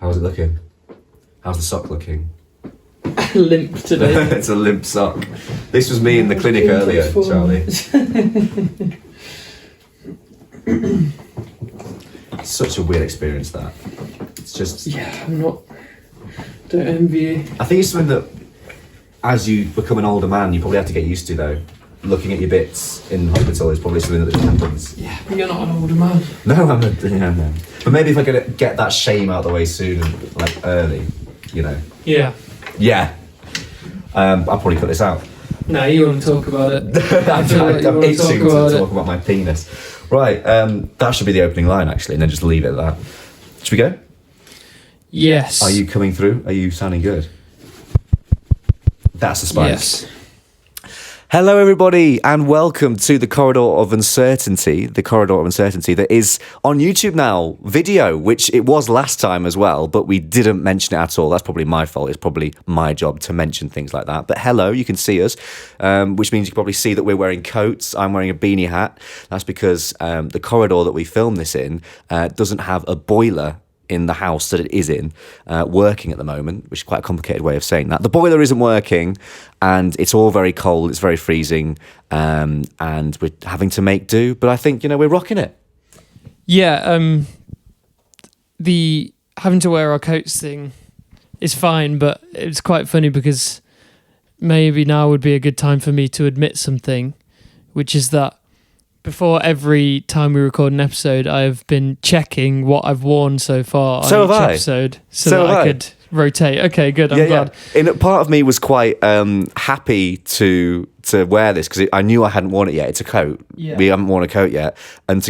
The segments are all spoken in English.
How's it looking? How's the sock looking? Limp today. It's a limp sock. This was me in the clinic earlier, Charlie. Such a weird experience, that. It's just... Yeah, don't envy you. I think it's something that, as you become an older man, you probably have to get used to, though. Looking at your bits in hospital is probably something that just happens. Yeah, but you're not an older man. No, I'm not. Yeah, no. But maybe if I get that shame out of the way soon, and like early, you know. Yeah. Yeah. I'll probably cut this out. No, you want to talk about it. I'm itching to talk about my penis. Right, that should be the opening line, actually, and then just leave it at that. Should we go? Yes. Are you coming through? Are you sounding good? That's the spice. Yes. Hello, everybody, and welcome to the Corridor of Uncertainty. The Corridor of Uncertainty that is on YouTube now, video, which it was last time as well, but we didn't mention it at all. That's probably my fault. It's probably my job to mention things like that. But hello, you can see us, which means you can probably see that we're wearing coats. I'm wearing a beanie hat. That's because the corridor that we film this in doesn't have a boiler in the house that it is in, working at the moment, which is quite a complicated way of saying that. The boiler isn't working, and it's all very cold, it's very freezing, and we're having to make do, but I think, we're rocking it. Yeah, the having to wear our coats thing is fine, but it's quite funny because maybe now would be a good time for me to admit something, which is that before every time we record an episode, I've been checking what I've worn so far on each episode so that I could rotate. Okay, good. I'm glad. Yeah. And part of me was quite happy to wear this because I knew I hadn't worn it yet. It's a coat. Yeah. We haven't worn a coat yet. And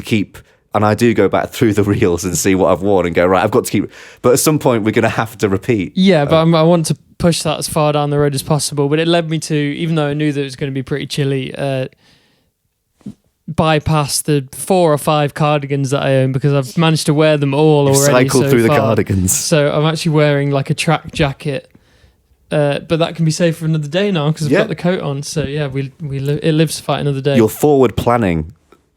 I do go back through the reels and see what I've worn and go, right, I've got to keep... But at some point, we're going to have to repeat. Yeah, but I want to push that as far down the road as possible. But it led me to, even though I knew that it was going to be pretty chilly, bypass the 4 or 5 cardigans that I own because I've managed to wear them all already. Cycled through the cardigans. So I'm actually wearing like a track jacket, but that can be saved for another day now because I've got the coat on. So yeah, it lives to fight another day. You're forward planning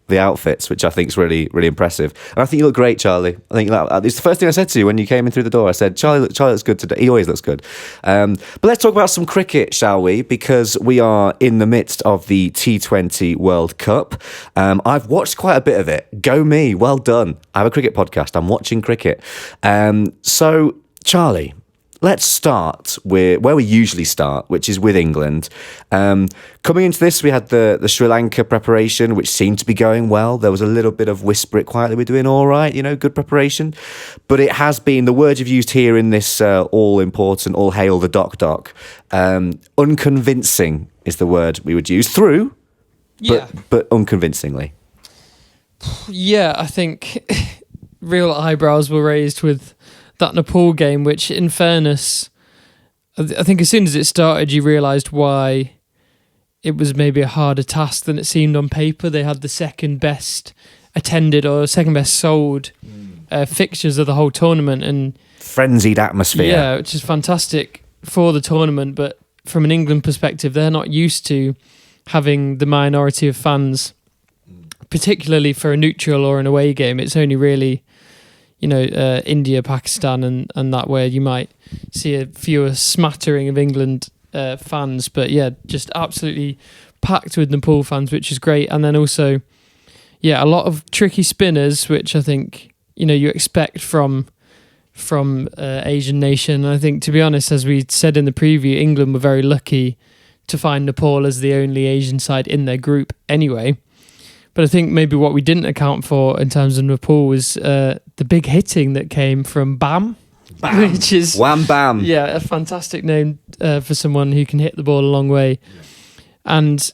the outfits, which I think is really, really impressive. And I think you look great, Charlie. I think it's the first thing I said to you when you came in through the door. I said, Charlie looks good today. He always looks good. But let's talk about some cricket, shall we? Because we are in the midst of the T20 World Cup. I've watched quite a bit of it. Go me. Well done. I have a cricket podcast. I'm watching cricket. So, Charlie, let's start with where we usually start, which is with England. Coming into this, we had the Sri Lanka preparation, which seemed to be going well. There was a little bit of whisper it quietly, we're doing all right, good preparation. But it has been, the word you've used here in this all-important, all hail the doc, unconvincing is the word we would use. Through, but unconvincingly. Yeah, I think real eyebrows were raised with that Nepal game, which in fairness, I think as soon as it started, you realised why it was maybe a harder task than it seemed on paper. They had the second best attended or second best sold fixtures of the whole tournament. And frenzied atmosphere. Yeah, which is fantastic for the tournament. But from an England perspective, they're not used to having the minority of fans, particularly for a neutral or an away game. It's only really... India, Pakistan, and that where you might see a fewer smattering of England fans, but yeah, just absolutely packed with Nepal fans, which is great. And then also, a lot of tricky spinners, which I think you expect from Asian nation. And I think, to be honest, as we said in the preview, England were very lucky to find Nepal as the only Asian side in their group anyway. But I think maybe what we didn't account for in terms of Nepal was the big hitting that came from Bam. Which is Wham Bam. Yeah, a fantastic name for someone who can hit the ball a long way. And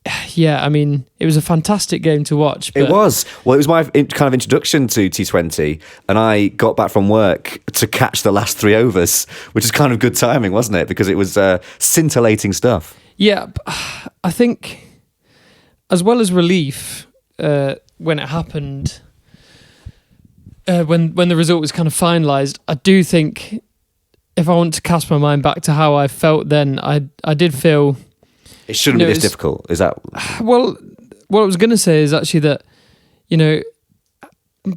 I mean, it was a fantastic game to watch. It was. Well, it was my kind of introduction to T20, and I got back from work to catch the last 3 overs, which is kind of good timing, wasn't it? Because it was scintillating stuff. Yeah, I think as well as relief when it happened, when the result was kind of finalised, I do think if I want to cast my mind back to how I felt then, I did feel... It shouldn't be this difficult, is that... Well, what I was going to say is actually that,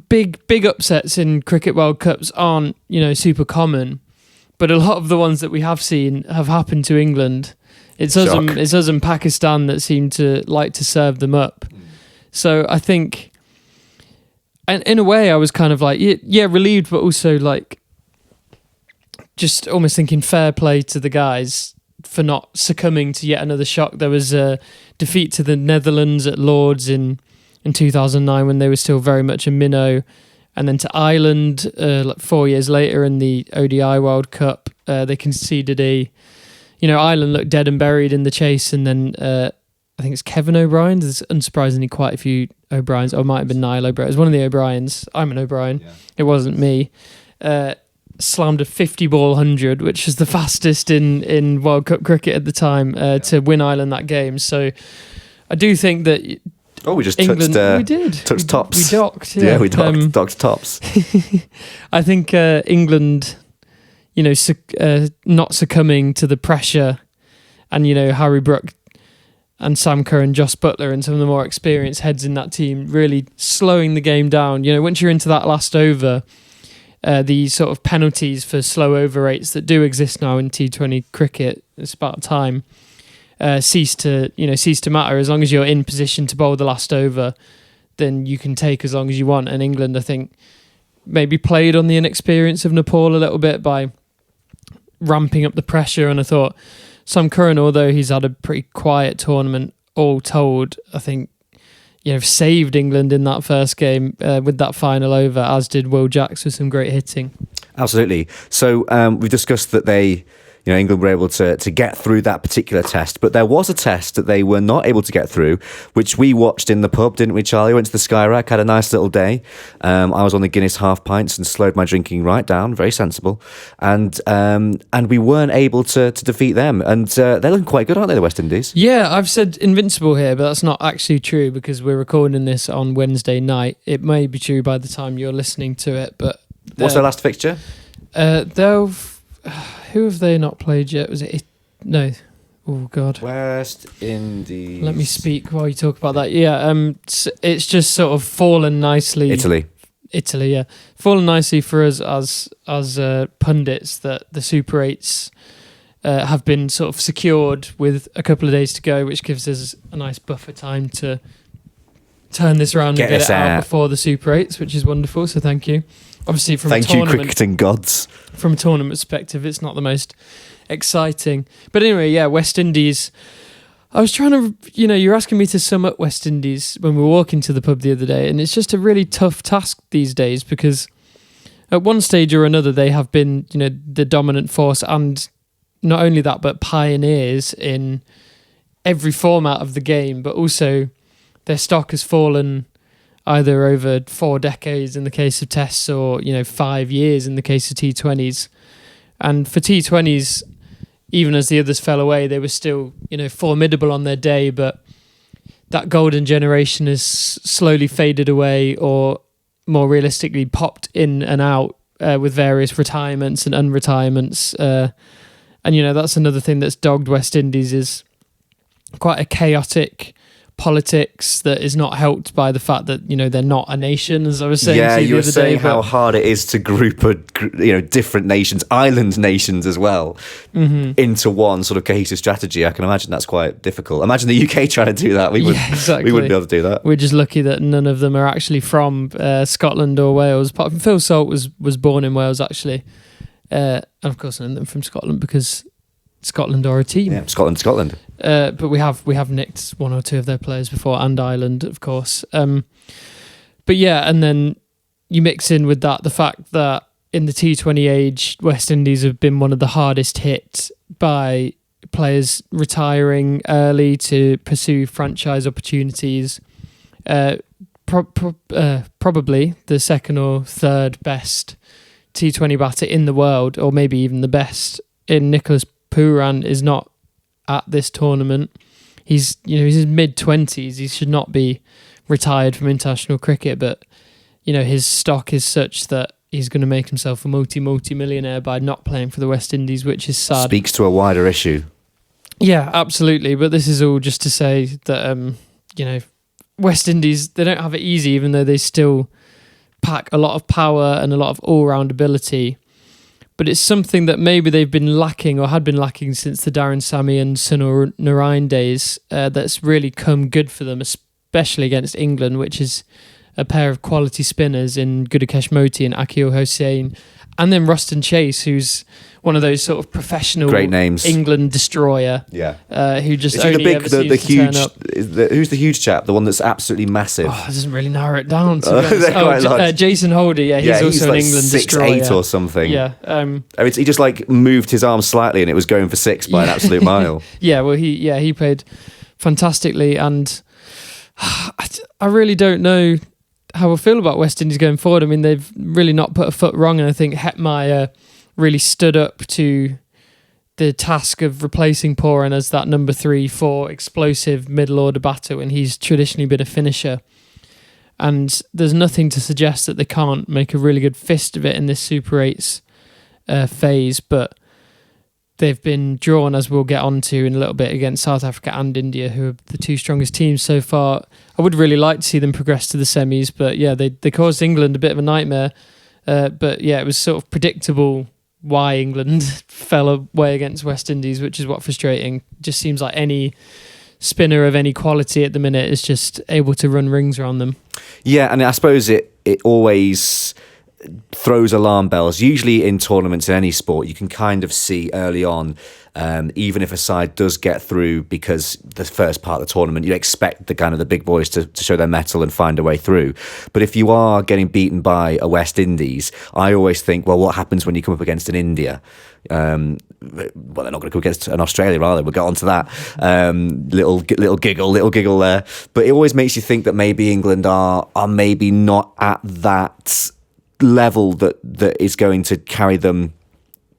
big upsets in Cricket World Cups aren't, super common, but a lot of the ones that we have seen have happened to England. It's us and Pakistan that seem to like to serve them up. So I think, and in a way, I was kind of like, relieved, but also like, just almost thinking fair play to the guys for not succumbing to yet another shock. There was a defeat to the Netherlands at Lords in 2009 when they were still very much a minnow, and then to Ireland 4 years later in the ODI World Cup. They conceded Ireland looked dead and buried in the chase, and then I think it's Kevin O'Brien. There's unsurprisingly quite a few O'Briens. Or it might have been Niall O'Brien. It was one of the O'Briens. I'm an O'Brien. Yeah. It wasn't me. Slammed a 50-ball 100, which was the fastest in World Cup cricket at the time, to win Ireland that game. So I do think that... Oh, we just England, touched, we did. Touched tops. We docked. Yeah, we docked tops. I think England, not succumbing to the pressure, and Harry Brook and Sam Kerr and Joss Butler and some of the more experienced heads in that team really slowing the game down. Once you're into that last over, the sort of penalties for slow over rates that do exist now in T20 cricket, it's about time, cease to matter. As long as you're in position to bowl the last over, then you can take as long as you want. And England, I think, maybe played on the inexperience of Nepal a little bit by ramping up the pressure. And I thought Sam Curran, although he's had a pretty quiet tournament, all told, I think, saved England in that first game with that final over, as did Will Jacks with some great hitting. Absolutely. So we've discussed that England were able to get through that particular test, but there was a test that they were not able to get through, which we watched in the pub, didn't we, Charlie? Went to the Sky Rack, had a nice little day. I was on the Guinness half pints and slowed my drinking right down, very sensible. And we weren't able to defeat them. And they're looking quite good, aren't they, the West Indies? Yeah, I've said invincible here, but that's not actually true because we're recording this on Wednesday night. It may be true by the time you're listening to it, but... What's their last fixture? Who have they not played yet? Was it... No. Oh, God. West Indies. Let me speak while you talk about that. Yeah, it's just sort of fallen nicely. Italy, yeah. Fallen nicely for us as pundits that the Super 8s have been sort of secured with a couple of days to go, which gives us a nice buffer time to turn this around and get it out before the Super 8s, which is wonderful, so thank you. Obviously, thank you, cricketing gods. From a tournament perspective, it's not the most exciting. But anyway, yeah, West Indies. I was trying to, you're asking me to sum up West Indies when we were walking to the pub the other day, and it's just a really tough task these days because at one stage or another they have been, the dominant force, and not only that, but pioneers in every format of the game, but also their stock has fallen either over 4 decades in the case of tests or 5 years in the case of T20s. And for T20s, even as the others fell away, they were still formidable on their day, but that golden generation has slowly faded away, or more realistically popped in and out with various retirements and unretirements. And that's another thing that's dogged West Indies, is quite a chaotic politics that is not helped by the fact that they're not a nation, as I was saying to you you the were other saying day, how hard it is to group different nations, island nations as well, into one sort of cohesive strategy. I can imagine that's quite difficult. Imagine the UK trying to do that. We wouldn't be able to do that. We're just lucky that none of them are actually from Scotland or Wales. Apart from Phil Salt was born in Wales actually, and of course none of them from Scotland because Scotland are a team. Yeah, Scotland. But we have nicked 1 or 2 of their players before, and Ireland, of course. But yeah, and then you mix in with that the fact that in the T20 age, West Indies have been one of the hardest hit by players retiring early to pursue franchise opportunities. Probably the second or third best T20 batter in the world, or maybe even the best, in Nicholas Pooran, is not at this tournament. He's he's in his mid-20s. He should not be retired from international cricket, but his stock is such that he's going to make himself a multi-millionaire by not playing for the West Indies, which is sad. Speaks to a wider issue. Yeah, absolutely. But this is all just to say that West Indies, they don't have it easy, even though they still pack a lot of power and a lot of all-round ability. But it's something that maybe they've been lacking or had been lacking since the Darren Sammy and Sunil Narayan days, that's really come good for them, especially against England, which is a pair of quality spinners in Gudakesh Moti and Akil Hossain. And then Ruston Chase, who's one of those sort of professional great names. England destroyer. Yeah. Who just Is he only ever seems the to huge? turn up. Who's the huge chap? The one that's absolutely massive. Oh, it doesn't really narrow it down. To They're quite large. Jason Holder, he's also like an England 6'8" destroyer. or something. Yeah. He just like moved his arm slightly and it was going for 6 by an absolute mile. Yeah, well, he played fantastically, and I really don't know how I feel about West Indies going forward. I mean, they've really not put a foot wrong, and I think Hetmeyer really stood up to the task of replacing Pooran as that number 3-4 explosive middle order batter when he's traditionally been a finisher. And there's nothing to suggest that they can't make a really good fist of it in this Super 8s phase, but they've been drawn, as we'll get on to in a little bit, against South Africa and India, who are the two strongest teams so far. I would really like to see them progress to the semis, but yeah, they caused England a bit of a nightmare. But yeah, it was sort of predictable why England fell away against West Indies, which is what's frustrating. Just seems like any spinner of any quality at the minute is just able to run rings around them. Yeah, and I suppose it always throws alarm bells. Usually in tournaments in any sport, you can kind of see early on, even if a side does get through, because the first part of the tournament, you expect the big boys to show their mettle and find a way through. But if you are getting beaten by a West Indies, I always think, well, what happens when you come up against an India? Well, they're not going to come against an Australia, are they? We'll get on to that. Little giggle there. But it always makes you think that maybe England are maybe not at that level that is going to carry them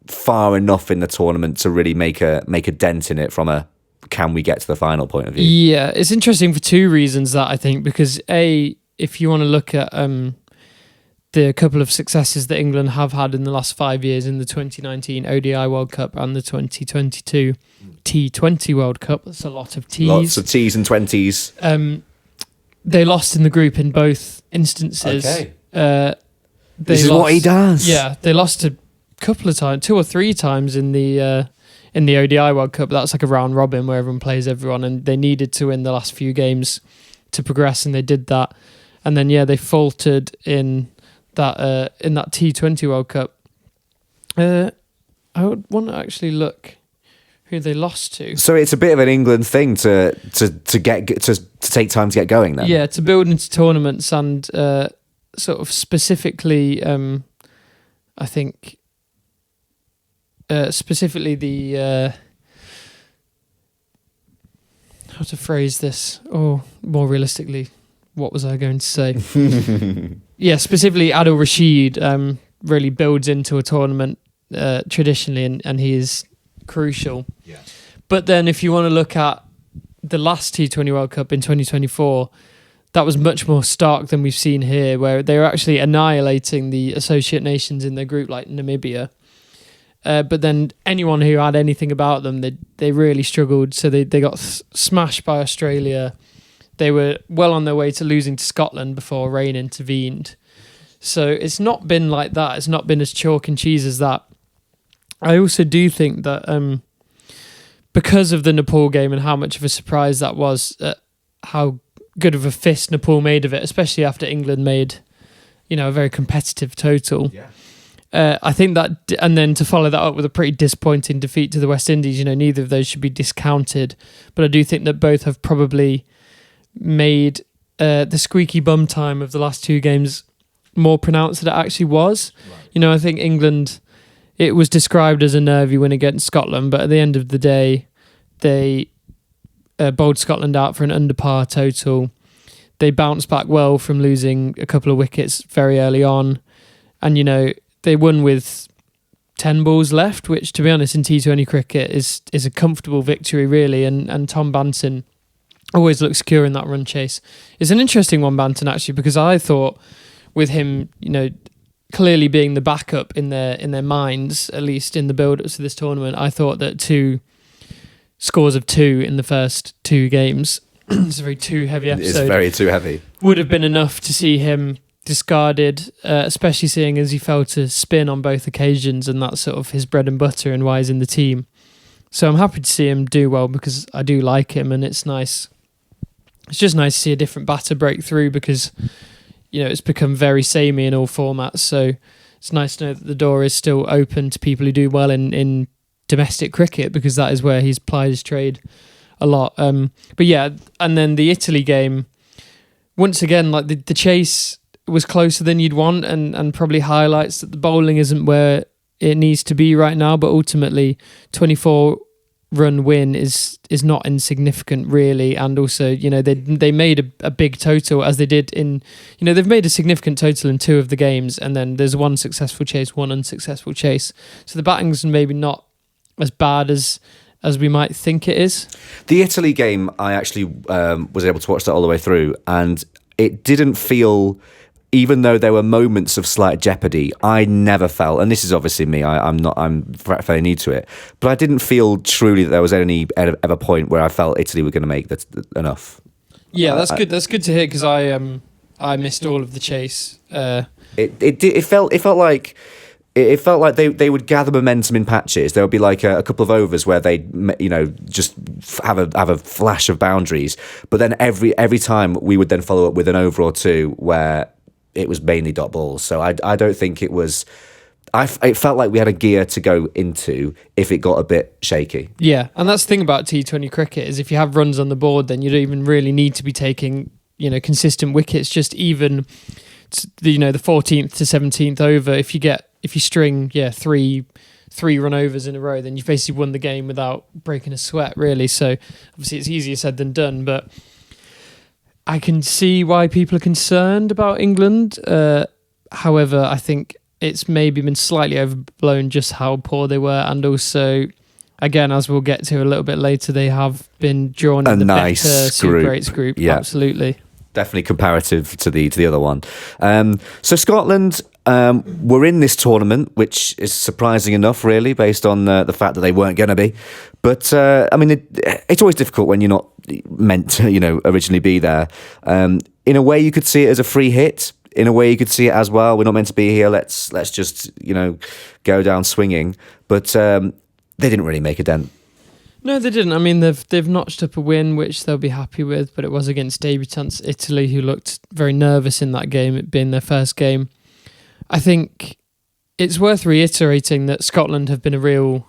far enough in the tournament to really make a dent in it from a can we get to the final point of view. Yeah, it's interesting for two reasons, that I think, because if you want to look at the couple of successes that England have had in the last 5 years in the 2019 ODI World Cup and the 2022 T20 World Cup, that's a lot of T's. Lots of T's and 20s. They lost in the group in both instances. Okay. This is what he does. Yeah, they lost a couple of times, 2 or 3 times in the ODI World Cup. That's like a round robin where everyone plays everyone, and they needed to win the last few games to progress, and they did that. And then they faltered in that T20 World Cup. I would want to actually look who they lost to. So it's a bit of an England thing to take time to get going then. Yeah, to build into tournaments, and sort of specifically, I think. Specifically the how to phrase this, or more realistically, what was I going to say? Yeah, specifically Adil Rashid really builds into a tournament traditionally, and he is crucial. Yeah. But then if you want to look at the last T20 World Cup in 2024, that was much more stark than we've seen here, where they were actually annihilating the associate nations in their group, like Namibia. But then anyone who had anything about them, they really struggled. So they got smashed by Australia. They were well on their way to losing to Scotland before rain intervened. So it's not been like that. It's not been as chalk and cheese as that. I also do think that because of the Nepal game and how much of a surprise that was, how good of a fist Nepal made of it, especially after England made, a very competitive total. Yeah. I think that, and then to follow that up with a pretty disappointing defeat to the West Indies, neither of those should be discounted. But I do think that both have probably made the squeaky bum time of the last 2 games more pronounced than it actually was. Right. I think England, it was described as a nervy win against Scotland, but at the end of the day, they bowled Scotland out for an under par total. They bounced back well from losing a couple of wickets very early on. And, they won with 10 balls left, which, to be honest, in T20 cricket is a comfortable victory, really. And Tom Banton always looks secure in that run chase. It's an interesting one, Banton, actually, because I thought with him, clearly being the backup in their minds, at least in the build-up to this tournament, I thought that 2 scores of 2 in the first 2 games, it's a very 2 heavy episode. It's very 2 heavy. Would have been enough to see him discarded, especially seeing as he fell to spin on both occasions, and that's sort of his bread and butter and why he's in the team. So I'm happy to see him do well because I do like him, and it's nice. It's just nice to see a different batter break through because, it's become very samey in all formats. So it's nice to know that the door is still open to people who do well in domestic cricket, because that is where he's plied his trade a lot. But yeah, and then the Italy game, once again, like the chase was closer than you'd want, and probably highlights that the bowling isn't where it needs to be right now. But ultimately, 24-run win is not insignificant, really. And also, they made a big total, as they did in, they've made a significant total in 2 of the games, and then there's 1 successful chase, 1 unsuccessful chase. So the batting's maybe not as bad as we might think it is. The Italy game, I actually was able to watch that all the way through, and it didn't feel, even though there were moments of slight jeopardy, I never felt, and this is obviously me, I'm fairly new to it, but I didn't feel truly that there was any ever point where I felt Italy were going to make that enough. Yeah, that's good. That's good to hear, because I missed all of the chase. It felt like. It felt like they would gather momentum in patches. There would be like a couple of overs where they, just have a flash of boundaries. But then every time we would then follow up with an over or 2 where it was mainly dot balls. So I don't think it was. It felt like we had a gear to go into if it got a bit shaky. Yeah, and that's the thing about T20 cricket is if you have runs on the board, then you don't even really need to be taking consistent wickets. Just even the 14th to 17th over, if you string 3 run overs in a row, then you've basically won the game without breaking a sweat, really. So obviously it's easier said than done, but I can see why people are concerned about England. However, I think it's maybe been slightly overblown just how poor they were, and also, again, as we'll get to a little bit later, they have been drawn in the nice better Super 8s group. Yeah. Absolutely. Definitely comparative to the other one. So Scotland were in this tournament, which is surprising enough, really, based on the fact that they weren't going to be. But it's always difficult when you're not meant to, originally be there. In a way, you could see it as a free hit. In a way, you could see it as, well, we're not meant to be here. Let's just go down swinging. But they didn't really make a dent. No, they didn't. I mean, they've notched up a win, which they'll be happy with, but it was against debutants Italy, who looked very nervous in that game, it being their first game. I think it's worth reiterating that Scotland have been a real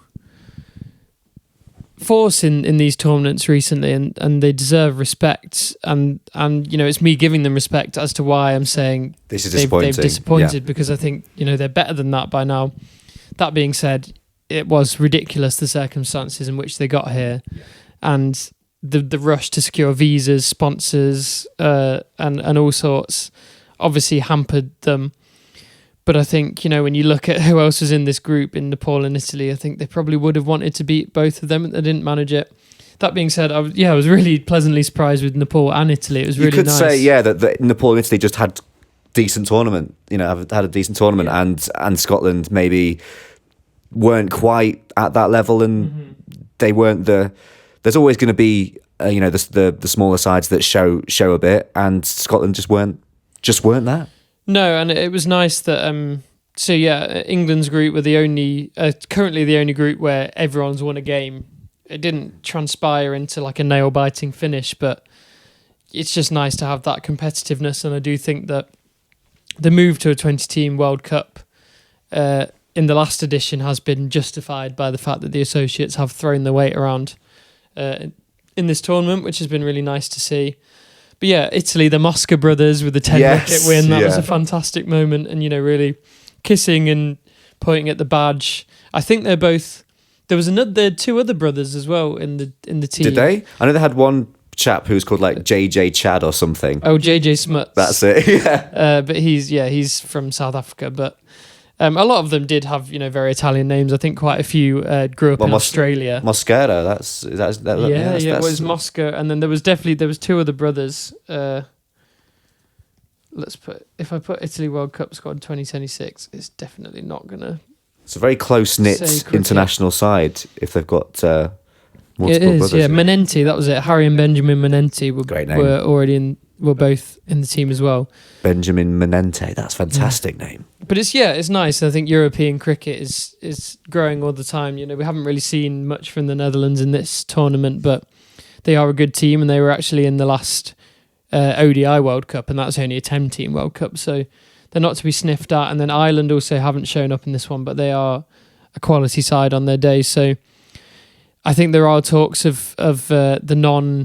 force in these tournaments recently, and they deserve respect. And it's me giving them respect as to why I'm saying this is disappointing. They've disappointed, because I think they're better than that by now. That being said, it was ridiculous, the circumstances in which they got here, and the rush to secure visas, sponsors, and all sorts obviously hampered them. But I think, when you look at who else was in this group in Nepal and Italy, I think they probably would have wanted to beat both of them, and they didn't manage it. That being said, I was really pleasantly surprised with Nepal and Italy. It was really nice. You could say, that Nepal and Italy just had decent tournament, had a decent tournament, and Scotland maybe weren't quite at that level, and they weren't there's always going to be the smaller sides that show a bit, and Scotland just weren't that. No, and it was nice that England's group were currently the only group where everyone's won a game. It didn't transpire into like a nail biting finish, but it's just nice to have that competitiveness, and I do think that the move to a 20-team World Cup in the last edition has been justified by the fact that the associates have thrown their weight around in this tournament, which has been really nice to see. But yeah, Italy, the Mosca brothers with the 10-wicket win, that was a fantastic moment, and really kissing and pointing at the badge. I think they're both. There had 2 other brothers as well in the team. Did they? I know they had one chap who's called like JJ Chad or something. Oh, JJ Smuts. That's it. Yeah. But he's from South Africa, but. A lot of them did have, very Italian names. I think quite a few grew up in Australia. Mosquera, it was Mosca, and then there was 2 other brothers. If I put Italy World Cup squad 2026, it's definitely not gonna. It's a very close knit international side if they've got multiple it is, brothers. yeah. Menenti, that was it. Harry and Benjamin Menenti were already were both in the team as well. Benjamin Menente, that's a fantastic name. But it's nice. I think European cricket is growing all the time. You know, we haven't really seen much from the Netherlands in this tournament, but they are a good team, and they were actually in the last ODI World Cup, and that's only a 10-team World Cup, so they're not to be sniffed at. And then Ireland also haven't shown up in this one, but they are a quality side on their day. So I think there are talks of the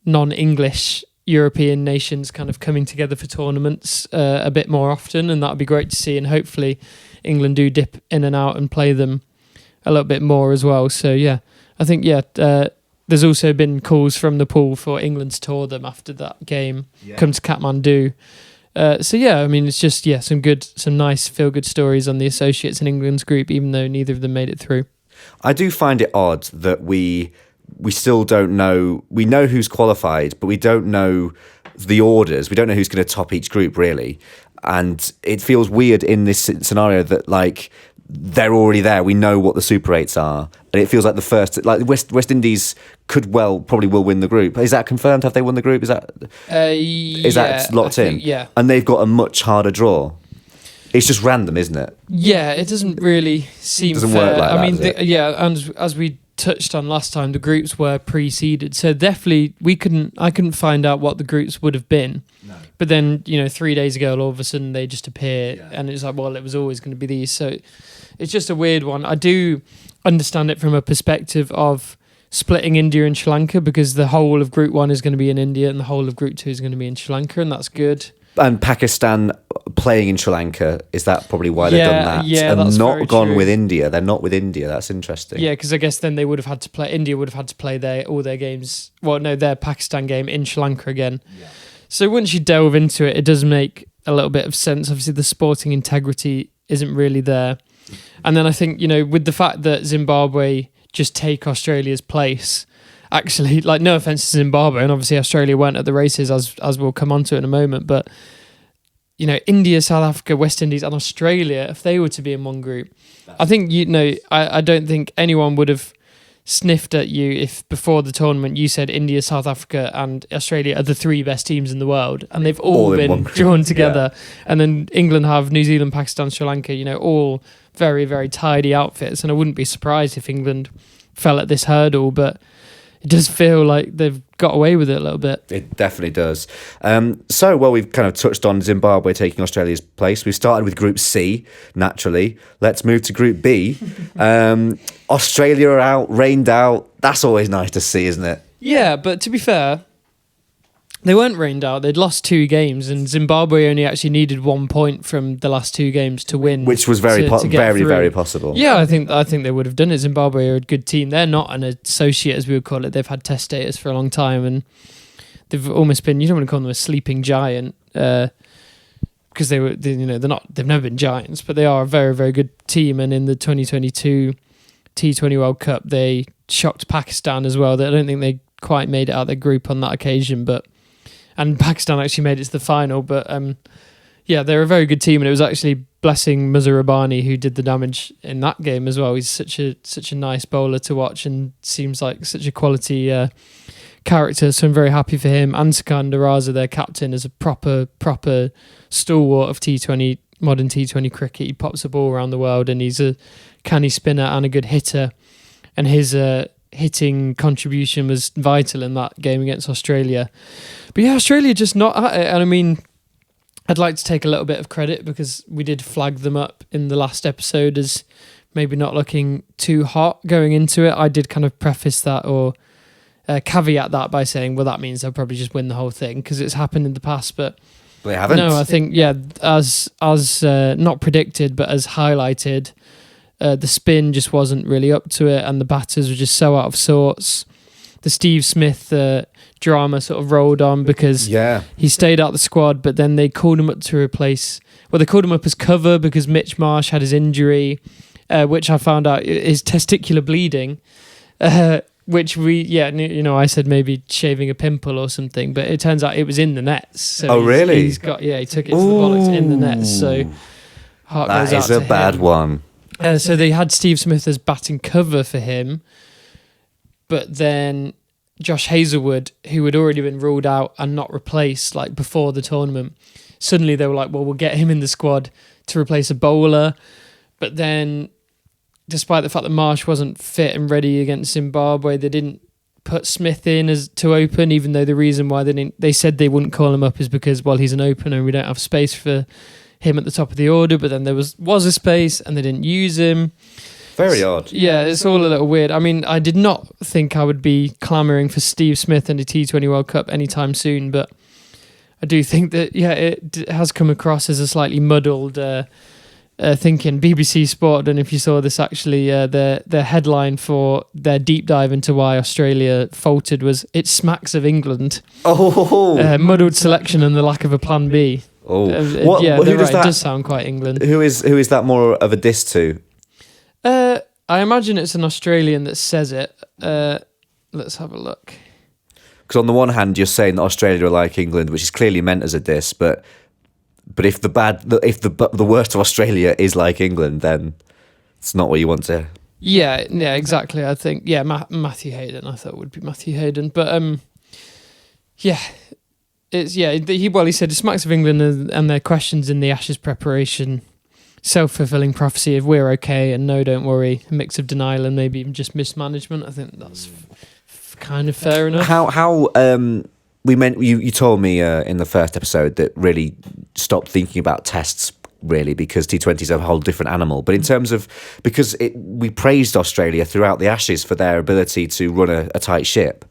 non-English European nations kind of coming together for tournaments a bit more often, and that would be great to see. And hopefully England do dip in and out and play them a little bit more as well. So yeah, I think there's also been calls from the pool for England to tour them after that game, come to Kathmandu. So yeah, I mean, it's just some nice feel-good stories on the associates in England's group, even though neither of them made it through. I do find it odd that we still don't know. We know who's qualified, but we don't know the orders. We don't know who's going to top each group, really. And it feels weird in this scenario that, like, they're already there. We know what the Super 8s are. And it feels like the first, like West Indies probably will win the group. Is that confirmed? Have they won the group? Is that locked in? Yeah. And they've got a much harder draw. It's just random, isn't it? Yeah, it doesn't really seem doesn't fair. work like I that, mean, and as we touched on last time, the groups were pre-seeded, so definitely I couldn't find out what the groups would have been. No. But then 3 days ago, all of a sudden they just appear, and it's like, well, it was always going to be these. So it's just a weird one. I do understand it from a perspective of splitting India and Sri Lanka, because the whole of Group 1 is going to be in India and the whole of Group 2 is going to be in Sri Lanka, and that's good. And Pakistan playing in Sri Lanka, is that probably why they've done that? Yeah, and that's not gone true. with India. They're not with India. That's interesting. Yeah, because I guess then India would have had to play all their games. Well, no, their Pakistan game in Sri Lanka again. Yeah. So once you delve into it, it does make a little bit of sense. Obviously, the sporting integrity isn't really there. And then I think, with the fact that Zimbabwe just take Australia's place, actually, like, no offense to Zimbabwe, and obviously Australia weren't at the races, as we'll come on to in a moment, but India, South Africa, West Indies and Australia, if they were to be in one group, I think I don't think anyone would have sniffed at you if before the tournament you said India, South Africa and Australia are the 3 best teams in the world, and they've all been drawn together. And then England have New Zealand, Pakistan, Sri Lanka, all very, very tidy outfits, and I wouldn't be surprised if England fell at this hurdle, but it does feel like they've got away with it a little bit. It definitely does. We've kind of touched on Zimbabwe taking Australia's place. We've started with Group C, naturally. Let's move to Group B. Australia are out, rained out. That's always nice to see, isn't it? Yeah, but to be fair, they weren't rained out. They'd lost 2 games, and Zimbabwe only actually needed 1 point from the last 2 games to win, which was very possible. Yeah, I think they would have done it. Zimbabwe are a good team. They're not an associate, as we would call it. They've had test status for a long time, and they've almost been. You don't want to call them a sleeping giant, because they've never been giants, but they are a very, very good team. And in the 2022 T20 World Cup, they shocked Pakistan as well. I don't think they quite made it out of their group on that occasion, and Pakistan actually made it to the final. But they're a very good team, and it was actually Blessing Muzarabani who did the damage in that game as well. He's such a nice bowler to watch and seems like such a quality character, so I'm very happy for him. And Sikandar Raza, their captain, is a proper stalwart of modern T20 cricket. He pops the ball around the world, and he's a canny spinner and a good hitter, and his hitting contribution was vital in that game against Australia. But yeah, Australia just not at it. And I mean, I'd like to take a little bit of credit, because we did flag them up in the last episode as maybe not looking too hot going into it. I did kind of preface that or caveat that by saying, well, that means they'll probably just win the whole thing, because it's happened in the past. But they haven't. No, I think, as not predicted, but as highlighted, the spin just wasn't really up to it, and the batters were just so out of sorts. The Steve Smith drama sort of rolled on, because he stayed out the squad, but then they called him up to replace. Well, they called him up as cover because Mitch Marsh had his injury, which I found out is testicular bleeding, which I said maybe shaving a pimple or something, but it turns out it was in the nets. So really? He took it to the bollocks in the nets. So heart goes out to him. That is a bad one. So they had Steve Smith as batting cover for him, but then Josh Hazlewood, who had already been ruled out and not replaced like before the tournament. Suddenly they were like, well, we'll get him in the squad to replace a bowler. But then, despite the fact that Marsh wasn't fit and ready against Zimbabwe, they didn't put Smith in as to open, even though the reason why they said they wouldn't call him up is because, well, he's an opener and we don't have space for him at the top of the order. But then there was a space and they didn't use him. Very odd. Yeah, it's all a little weird. I mean, I did not think I would be clamouring for Steve Smith in a T20 World Cup anytime soon, but I do think that, it has come across as a slightly muddled thinking. BBC Sport, and if you saw this actually, their headline for their deep dive into why Australia faltered was, "It smacks of England." Oh! Muddled selection and the lack of a plan B. Oh. It does sound quite England. Who is that more of a diss to? I imagine it's an Australian that says it. Let's have a look. Because on the one hand, you're saying that Australia are like England, which is clearly meant as a diss, but if the worst of Australia is like England, then it's not what you want to. Yeah, exactly. I think Matthew Hayden. I thought it would be Matthew Hayden, but he said it smacks of England and their questions in the Ashes preparation. Self-fulfilling prophecy of we're okay and no, don't worry. A mix of denial and maybe even just mismanagement. I think that's kind of fair enough. How you told me in the first episode that really stopped thinking about tests really because T20 is a whole different animal. But in terms of we praised Australia throughout the Ashes for their ability to run a tight ship.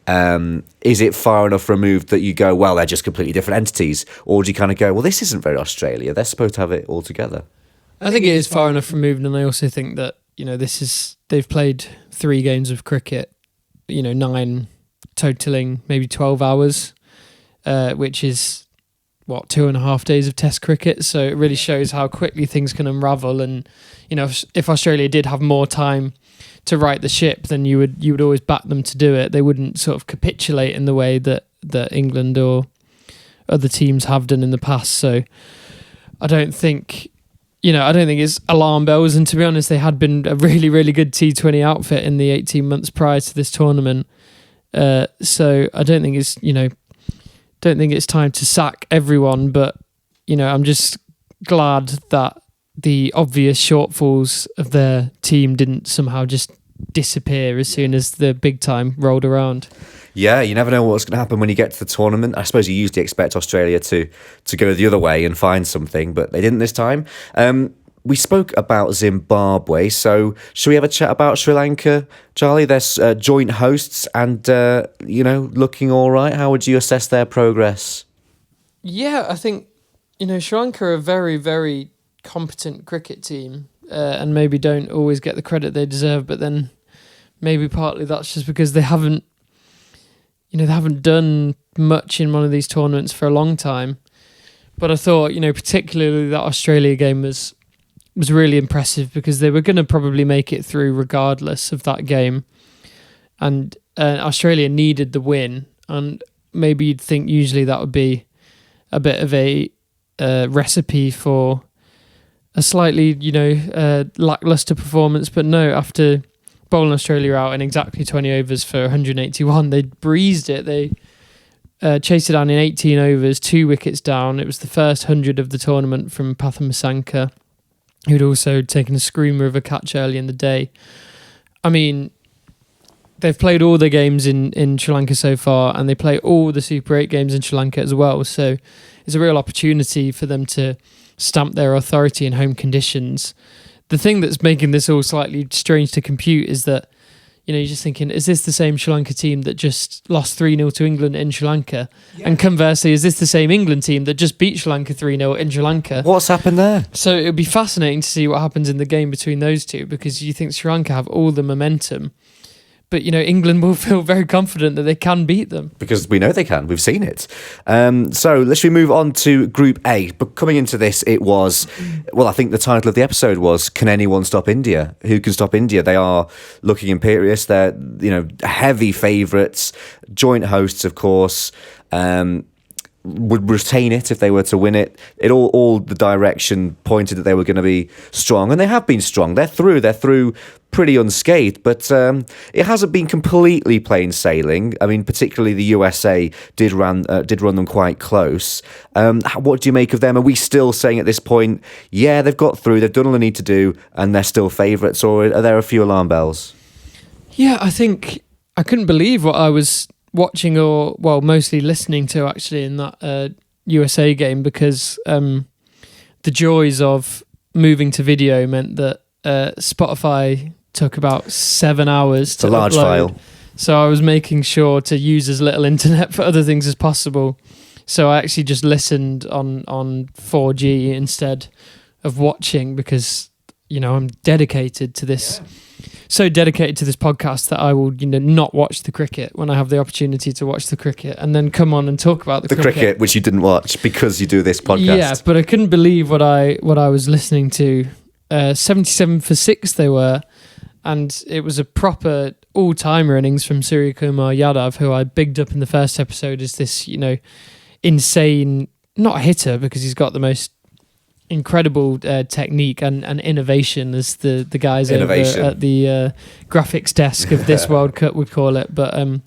Is it far enough removed that you go, well, they're just completely different entities? Or do you kind of go, well, this isn't very Australia. They're supposed to have it all together. I think it is far enough removed. And I also think that, they've played 3 games of cricket, 9 totaling maybe 12 hours, which is 2.5 days of test cricket. So it really shows how quickly things can unravel. And, if Australia did have more time to right the ship, then you would always back them to do it. They wouldn't sort of capitulate in the way that England or other teams have done in the past. So I don't think it's alarm bells. And to be honest, they had been a really, really good T20 outfit in the 18 months prior to this tournament. So I don't think it's time to sack everyone. But I'm just glad that the obvious shortfalls of their team didn't somehow just disappear as soon as the big time rolled around. Yeah, you never know what's going to happen when you get to the tournament. I suppose you usually expect Australia to go the other way and find something, but they didn't this time. We spoke about Zimbabwe, so should we have a chat about Sri Lanka, Charlie? They're joint hosts and, looking all right. How would you assess their progress? Yeah, I think, Sri Lanka are a very, very competent cricket team and maybe don't always get the credit they deserve, but then maybe partly that's just because they haven't done much in one of these tournaments for a long time. But I thought, particularly that Australia game was really impressive because they were going to probably make it through regardless of that game, and Australia needed the win, and maybe you'd think usually that would be a bit of a recipe for a slightly, lackluster performance. But no, after bowling Australia out in exactly 20 overs for 181, they breezed it. They chased it down in 18 overs, 2 wickets down. It was the first 100 of the tournament from Pathamasanka, who'd also taken a screamer of a catch early in the day. I mean, they've played all the games in Sri Lanka so far, and they play all the Super 8 games in Sri Lanka as well. So it's a real opportunity for them to stamp their authority in home conditions. The thing that's making this all slightly strange to compute is that, you're just thinking, is this the same Sri Lanka team that just lost 3-0 to England in Sri Lanka? Yeah. And conversely, is this the same England team that just beat Sri Lanka 3-0 in Sri Lanka? What's happened there? So it would be fascinating to see what happens in the game between those two, because you think Sri Lanka have all the momentum, but England will feel very confident that they can beat them. Because we know they can. We've seen it. So let's move on to Group A. But coming into this, it was, I think the title of the episode was, Can Anyone Stop India? Who can stop India? They are looking imperious. They're, heavy favourites, joint hosts, of course. would retain it if they were to win it. It all the direction pointed that they were going to be strong, and they have been strong. They're through pretty unscathed, but it hasn't been completely plain sailing. I mean, particularly the USA did run them quite close. What do you make of them? Are we still saying at this point, yeah, they've got through, they've done all they need to do, and they're still favourites, or are there a few alarm bells? Yeah, I think I couldn't believe what I was watching, or mostly listening to actually in that USA game, because the joys of moving to video meant that Spotify took about 7 hours to upload. It's a large file. So I was making sure to use as little internet for other things as possible. So I actually just listened on 4G instead of watching, because I'm dedicated to this. Yeah. So dedicated to this podcast that I will, not watch the cricket when I have the opportunity to watch the cricket, and then come on and talk about the cricket, which you didn't watch because you do this podcast. Yeah, but I couldn't believe what I was listening to. 77 for 6 they were, and it was a proper all-timer innings from Surya Kumar Yadav, who I bigged up in the first episode as this, insane, not hitter because he's got the most incredible technique and innovation, as the guys over at the graphics desk of this World Cup would call it. But I'm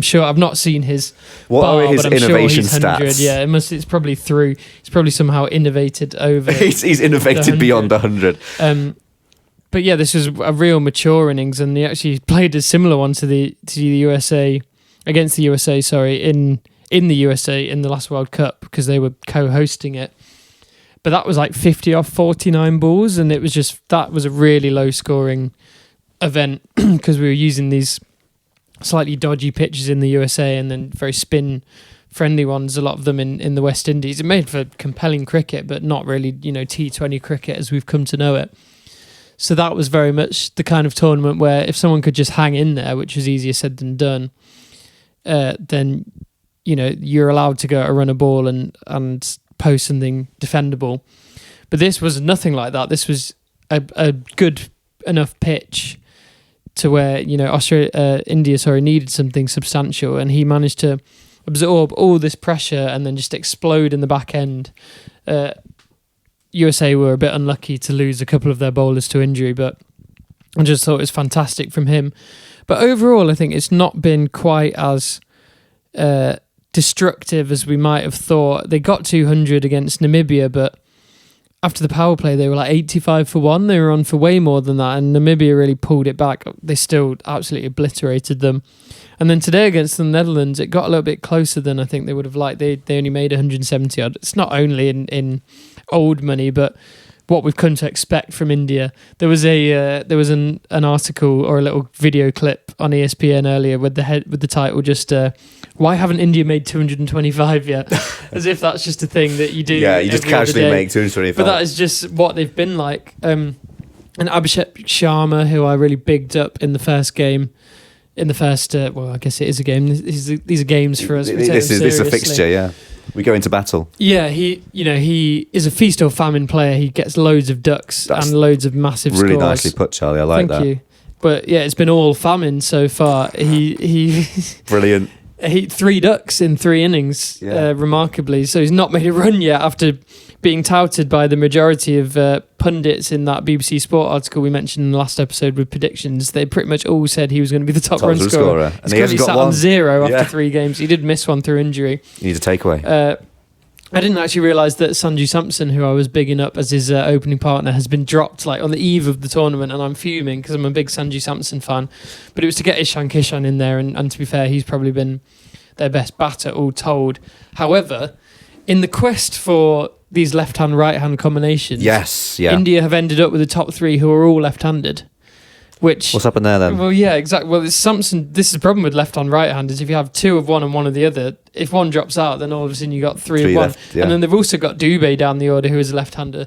sure I've not seen his bar, his but I'm innovation sure he's 100. stats. Yeah, it's probably through. He's probably somehow innovated over. he's innovated beyond 100. But yeah, this was a real mature innings, and he actually played a similar one to the USA against the USA. Sorry, in the USA in the last World Cup, because they were co-hosting it. But that was like 50 off 49 balls, and that was a really low scoring event because we were using these slightly dodgy pitches in the USA and then very spin friendly ones, a lot of them in the West Indies. It made for compelling cricket, but not really, T20 cricket as we've come to know it. So that was very much the kind of tournament where if someone could just hang in there, which was easier said than done, then, you're allowed to go to run a ball and post something defendable. But this was nothing like that. This was a good enough pitch to where, India needed something substantial, and he managed to absorb all this pressure and then just explode in the back end. USA were a bit unlucky to lose a couple of their bowlers to injury, but I just thought it was fantastic from him. But overall, I think it's not been quite as destructive as we might have thought. They got 200 against Namibia, but after the power play they were like 85 for 1. They were on for way more than that, and Namibia really pulled it back. They still absolutely obliterated them. And then today against the Netherlands, it got a little bit closer than I think they would have liked. They only made 170 odd. It's not only in old money, but what we've come to expect from India. There was an article or a little video clip on ESPN earlier with the title just why haven't India made 225 yet? As if that's just a thing that you do. Yeah, you just casually make 225. But that is just what they've been like. And Abhishek Sharma, who I really bigged up in the first game. In the first, I guess it is a game. These are games for us. This is a fixture, yeah. We go into battle. Yeah, he is a feast or famine player. He gets loads of ducks and loads of massive scores. Really nicely put, Charlie. I like that. Thank you. But yeah, it's been all famine so far. He brilliant. He 3 ducks in 3 innings, remarkably. So he's not made a run yet after being touted by the majority of pundits in that BBC Sport article we mentioned in the last episode with predictions. They pretty much all said he was going to be the top run scorer. And he hasn't got sat one. On 0 after 3 games. He did miss one through injury. He needs a takeaway. I didn't actually realise that Sanju Samson, who I was bigging up as his opening partner, has been dropped on the eve of the tournament, and I'm fuming because I'm a big Sanju Samson fan. But it was to get Ishan Kishan in there, and to be fair, he's probably been their best batter all told. However, in the quest for these left-hand, right-hand combinations, India have ended up with the top 3 who are all left-handed. What's happened there then? Well, yeah, exactly. Well, it's Samson. This is the problem with left-hand, right-hand is if you have 2 of one and 1 of the other, if one drops out, then all of a sudden you got 3 of one. Left, yeah. And then they've also got Dubé down the order, who is a left-hander.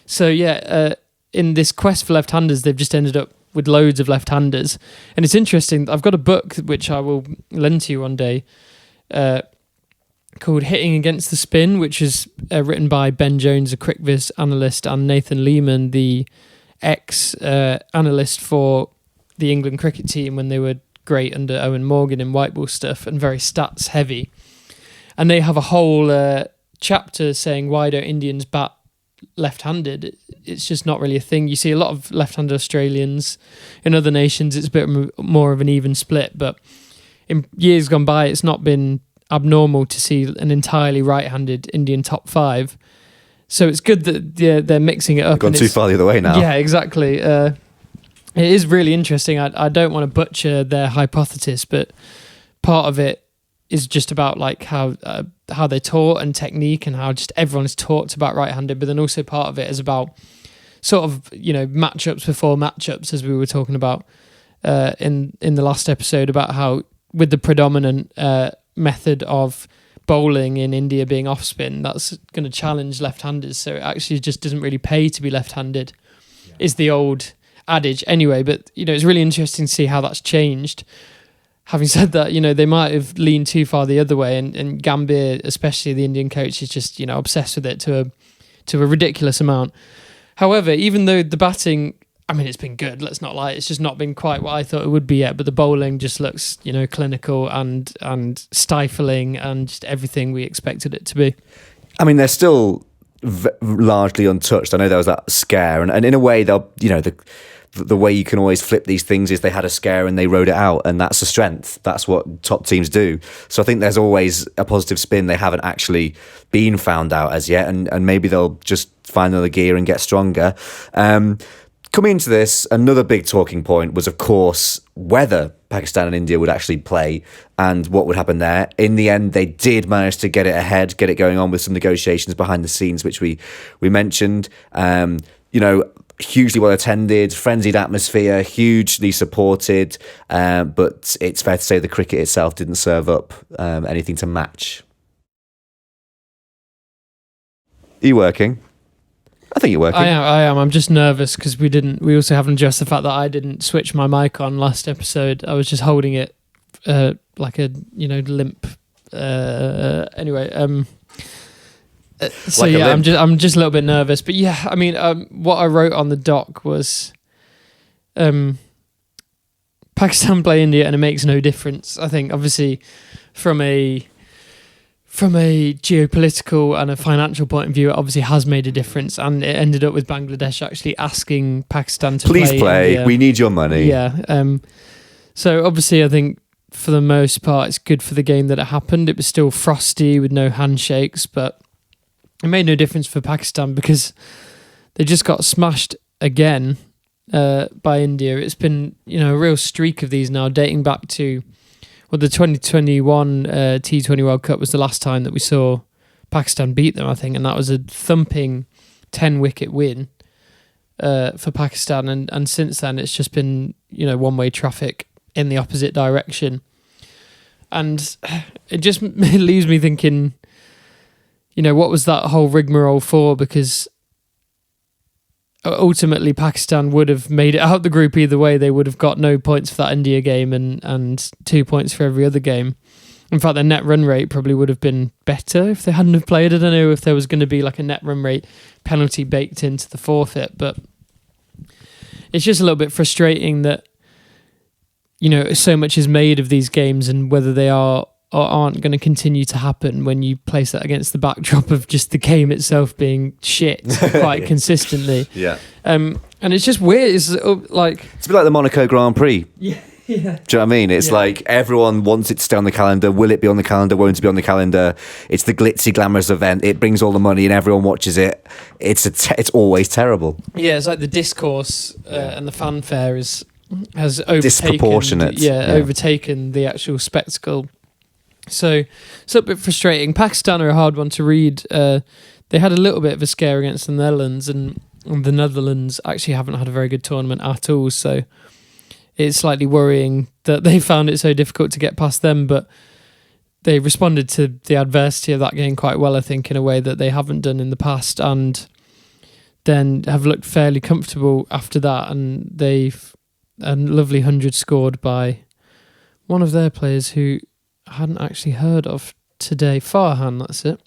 So yeah, in this quest for left-handers, they've just ended up with loads of left-handers. And it's interesting. I've got a book which I will lend to you one day, called Hitting Against the Spin, which is written by Ben Jones, a CricViz analyst, and Nathan Lehman, the ex-analyst for the England cricket team when they were great under Owen Morgan in white ball stuff and very stats heavy. and they have a whole chapter saying why don't Indians bat left-handed. It's just not really a thing. You see a lot of left-handed Australians. In other nations it's a bit more of an even split, but in years gone by it's not been abnormal to see an entirely right-handed Indian top 5. So it's good that they're mixing it up. Gone too far the other way now. Yeah, exactly. It is really interesting. I don't want to butcher their hypothesis, but part of it is just about like how they're taught and technique, and how just everyone is taught to bat right-handed. But then also part of it is about sort of, matchups before matchups, as we were talking about in the last episode, about how with the predominant method of bowling in India being off spin, that's going to challenge left-handers. So it actually just doesn't really pay to be left-handed, is the old adage anyway. But it's really interesting to see how that's changed. Having said that, they might have leaned too far the other way, and Gambhir, especially the Indian coach, is just obsessed with it to a ridiculous amount. However, even though the batting, it's been good, let's not lie, it's just not been quite what I thought it would be yet, but the bowling just looks clinical and stifling and just everything we expected it to be. They're still largely untouched. I know there was that scare, and in a way they'll the way you can always flip these things is they had a scare and they rode it out, and that's a strength. That's what top teams do. So I think there's always a positive spin. They haven't actually been found out as yet, and maybe they'll just find another gear and get stronger. Coming into this, another big talking point was, of course, whether Pakistan and India would actually play and what would happen there. In the end, they did manage to get it ahead, get it going on with some negotiations behind the scenes, which we mentioned. Hugely well attended, frenzied atmosphere, hugely supported, but it's fair to say the cricket itself didn't serve up anything to match. Are you working? I think you're working. I am. I'm just nervous because we also haven't addressed the fact that I didn't switch my mic on last episode. I was just holding it like a limp. Anyway. So like yeah, I'm just a little bit nervous, but yeah, what I wrote on the doc was, Pakistan play India and it makes no difference. I think obviously from a geopolitical and a financial point of view, it obviously has made a difference, and it ended up with Bangladesh actually asking Pakistan to please play. India. We need your money. Yeah. So obviously, I think for the most part, it's good for the game that it happened. It was still frosty with no handshakes, but it made no difference for Pakistan because they just got smashed again by India. It's been a real streak of these now, dating back to the 2021 T20 World Cup was the last time that we saw Pakistan beat them, I think, and that was a thumping 10-wicket win for Pakistan. And since then, it's just been one-way traffic in the opposite direction, and it just leaves me thinking, what was that whole rigmarole for? Because ultimately Pakistan would have made it out the group either way. They would have got no points for that India game and 2 points for every other game. In fact, their net run rate probably would have been better if they hadn't have played. I don't know if there was going to be like a net run rate penalty baked into the forfeit, but it's just a little bit frustrating that so much is made of these games, and whether they are or aren't going to continue to happen when you place that against the backdrop of just the game itself being shit quite consistently. Yeah. And it's just weird. It's like... It's a bit like the Monaco Grand Prix. Yeah. Do you know what I mean? It's like everyone wants it to stay on the calendar. Will it be on the calendar? Won't it be on the calendar? It's the glitzy, glamorous event. It brings all the money and everyone watches it. It's always terrible. Yeah, it's like the discourse and the fanfare has overtaken... Disproportionate. Overtaken the actual spectacle. So it's a bit frustrating. Pakistan are a hard one to read. They had a little bit of a scare against the Netherlands, and the Netherlands actually haven't had a very good tournament at all. So it's slightly worrying that they found it so difficult to get past them, but they responded to the adversity of that game quite well, I think, in a way that they haven't done in the past, and then have looked fairly comfortable after that. And they've a lovely 100 scored by one of their players who I hadn't actually heard of today. Farhan, that's it.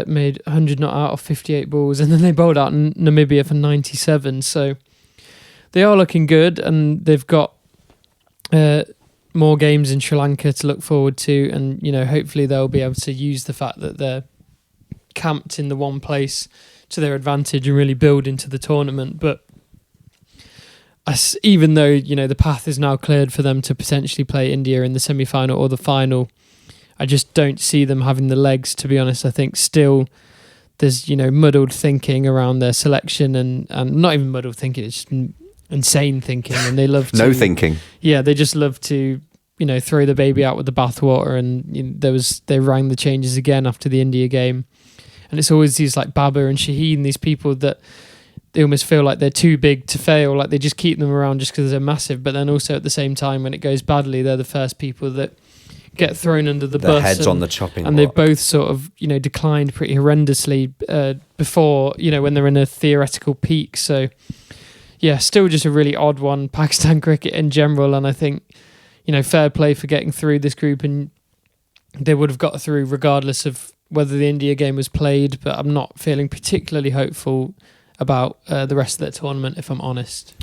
Made 100 not out of 58 balls, and then they bowled out Namibia for 97. So they are looking good, and they've got more games in Sri Lanka to look forward to, and hopefully they'll be able to use the fact that they're camped in the one place to their advantage and really build into the tournament. But even though the path is now cleared for them to potentially play India in the semi-final or the final, I just don't see them having the legs, to be honest. I think still there's muddled thinking around their selection, and not even muddled thinking, it's just insane thinking, and they love to no thinking. Yeah, they just love to throw the baby out with the bathwater, and they rang the changes again after the India game, and it's always these like Baba and Shaheen, these people that they almost feel like they're too big to fail, like they just keep them around just because they're massive, but then also at the same time when it goes badly, they're the first people that get thrown under the bus. Their heads on the chopping and block. They've both sort of declined pretty horrendously before when they're in a theoretical peak. So yeah, still just a really odd one, Pakistan cricket in general, and I think fair play for getting through this group, and they would have got through regardless of whether the India game was played, but I'm not feeling particularly hopeful about the rest of that tournament, if I'm honest.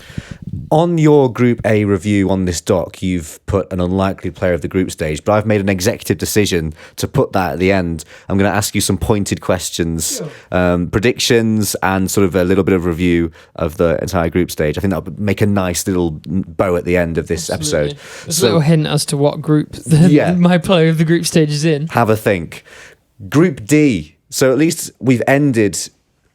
On your Group A review on this doc, you've put an unlikely player of the group stage, but I've made an executive decision to put that at the end. I'm going to ask you some pointed questions, predictions, and sort of a little bit of review of the entire group stage. I think that would make a nice little bow at the end of this episode. There's a little hint as to what group my player of the group stage is in. Have a think. Group D. So at least we've ended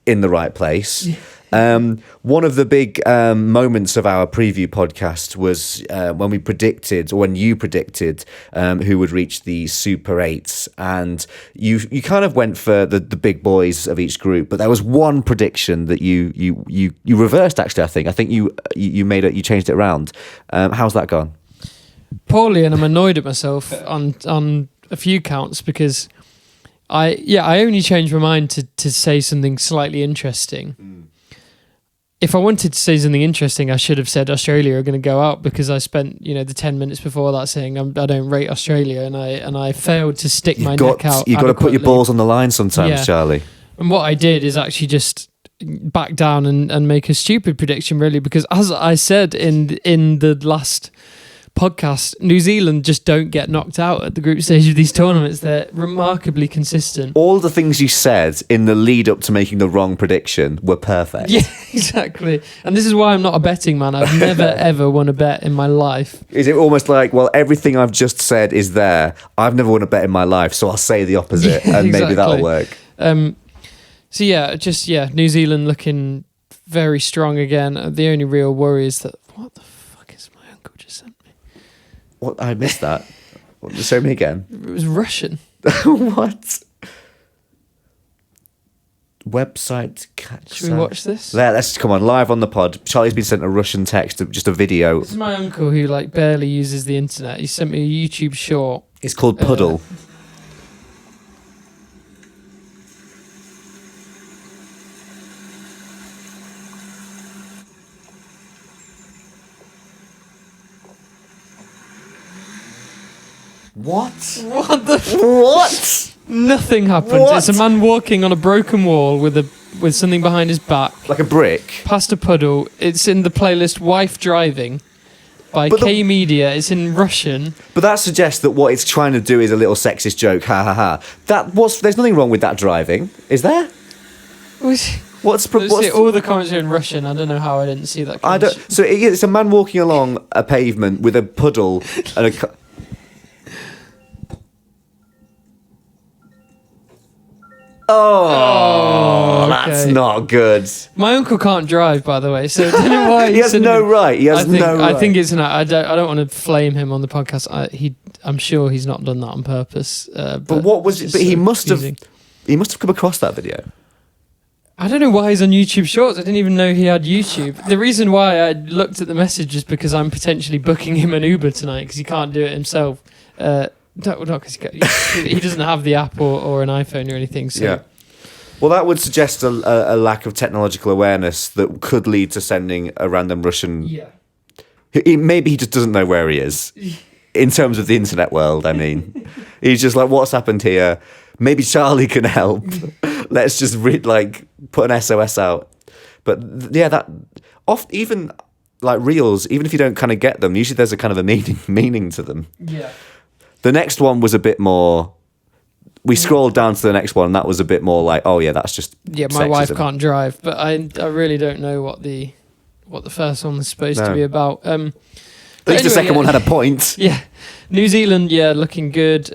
in the right place. One of the big moments of our preview podcast was when we predicted, or when you predicted, who would reach the Super 8s, and you kind of went for the big boys of each group, but there was one prediction that you reversed. Actually, I think you changed it around. How's that gone? Poorly, and I'm annoyed at myself on a few counts because I only changed my mind to say something slightly interesting. If I wanted to say something interesting, I should have said Australia are going to go out, because I spent the 10 minutes before that saying I don't rate Australia, and I failed to stick my neck out. You've got to put your balls on the line sometimes, Yeah. Charlie. And what I did is actually just back down and make a stupid prediction, really, because as I said in the last podcast, New Zealand just don't get knocked out at the group stage of these tournaments. They're remarkably consistent. All the things you said in the lead up to making the wrong prediction were perfect. Yeah, exactly. And this is why I'm not a betting man. I've never ever won a bet in my life. Is it almost like, well, everything I've just said is there. I've never won a bet in my life, so I'll say the opposite, Yeah, and maybe exactly. that'll work. New Zealand looking very strong again. The only real worry is that, what the fuck is my uncle just sent me? What? I missed that. Show me again. It was Russian. What? Website catch. Should we watch this? Let's come on, live on the pod. Charlie's been sent a Russian text, just a video. This is my uncle who barely uses the internet. He sent me a YouTube short. It's called Puddle. What? What the? What? Nothing happened. What? It's a man walking on a broken wall with something behind his back, Like a brick? past a puddle. It's in the playlist "Wife Driving" by But K Media. It's in Russian. But that suggests that what it's trying to do is a little sexist joke. Ha ha ha. There's nothing wrong with that driving, is there? What's All the comments are in Russian. I don't know how I didn't see that. I don't. So it's a man walking along a pavement with a puddle and a. Oh, that's okay. not good. My uncle can't drive, by the way, so I don't know why He has no right. He has no right. I think it's I don't want to flame him on the podcast. I'm sure he's not done that on purpose. But what was it? But he must have. He must have come across that video. I don't know why he's on YouTube Shorts. I didn't even know he had YouTube. The reason why I looked at the message is because I'm potentially booking him an Uber tonight because he can't do it himself. Not because he doesn't have the app or an iPhone or anything. So. Yeah. Well, that would suggest a lack of technological awareness that could lead to sending a random Russian. Yeah. Maybe he just doesn't know where he is in terms of the internet world. I mean, he's just like, what's happened here? Maybe Charlie can help. Let's just put an SOS out. But yeah, that even like reels, even if you don't kind of get them, usually there's a kind of a meaning to them. Yeah. The next one was a bit more. We scrolled down to the next one, and that was a bit more like, oh yeah, that's just Yeah, my wife can't drive, but I really don't know what the first one was supposed to be about. At least the second one had a point. Yeah, New Zealand, looking good.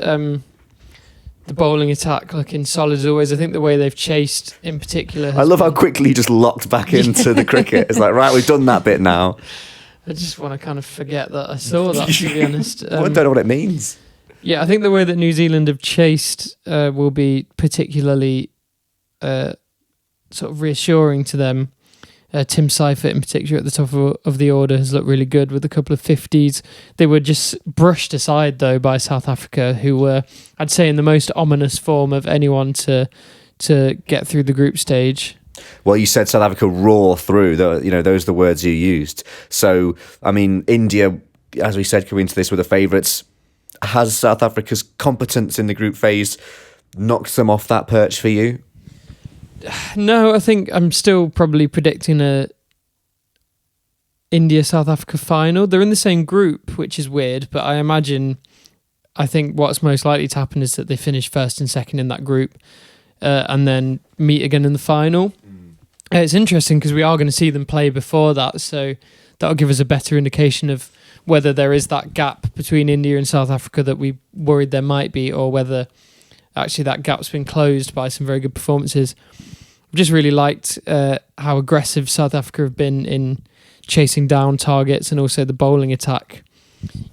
The bowling attack looking solid as always. I think the way they've chased in particular. I love how quickly he just locked back into the cricket. It's like, right, we've done that bit now. I just want to kind of forget that I saw that, to be honest. I don't know what it means. Yeah, I think the way that New Zealand have chased will be particularly sort of reassuring to them. Tim Seifert in particular at the top of the order has looked really good with a couple of 50s. They were just brushed aside though by South Africa, who were, I'd say, in the most ominous form of anyone to get through the group stage. Well, you said South Africa roar through. Those are the words you used. So, I mean, India, as we said, coming into this were the favourites. Has South Africa's competence in the group phase knocked them off that perch for you? No, I think I'm still probably predicting a India-South Africa final. They're in the same group, which is weird, but I think what's most likely to happen is that they finish first and second in that group and then meet again in the final. It's interesting because we are going to see them play before that, so that'll give us a better indication of whether there is that gap between India and South Africa that we worried there might be, or whether actually that gap's been closed by some very good performances. I've just really liked how aggressive South Africa have been in chasing down targets, and also the bowling attack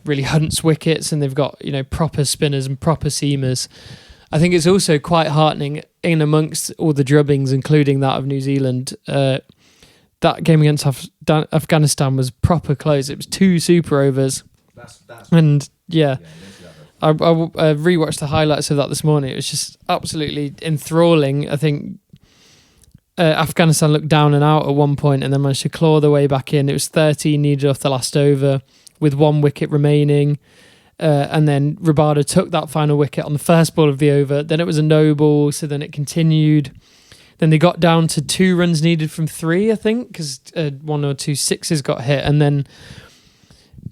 really hunts wickets, and they've got proper spinners and proper seamers. I think it's also quite heartening in amongst all the drubbings, including that of New Zealand. That game against Afghanistan was proper close. It was 2 super overs. And I rewatched the highlights of that this morning. It was just absolutely enthralling. I think Afghanistan looked down and out at one point and then managed to claw their way back in. It was 13 needed off the last over with 1 wicket remaining. And then Rabada took that final wicket on the first ball of the over. Then it was a no ball, so then it continued. Then they got down to 2 runs needed from 3, I think, because 1 or 2 sixes got hit. And then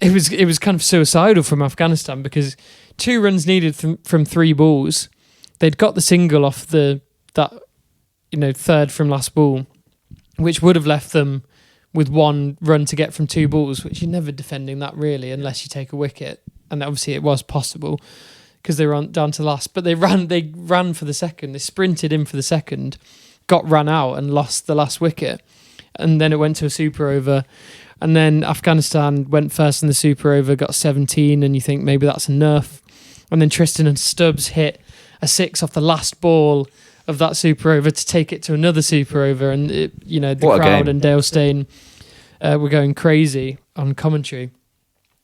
it was kind of suicidal from Afghanistan because 2 runs needed from 3 balls. They'd got the single off that third from last ball, which would have left them with 1 run to get from 2 balls, which you're never defending that really unless you take a wicket. And obviously it was possible because they were down to last. But they ran for the second. They sprinted in for the second, got ran out and lost the last wicket. And then it went to a super over. And then Afghanistan went first in the super over, got 17, and you think maybe that's enough. And then Tristan and Stubbs hit a 6 off the last ball of that super over to take it to another super over. And, the crowd and Dale Steyn were going crazy on commentary.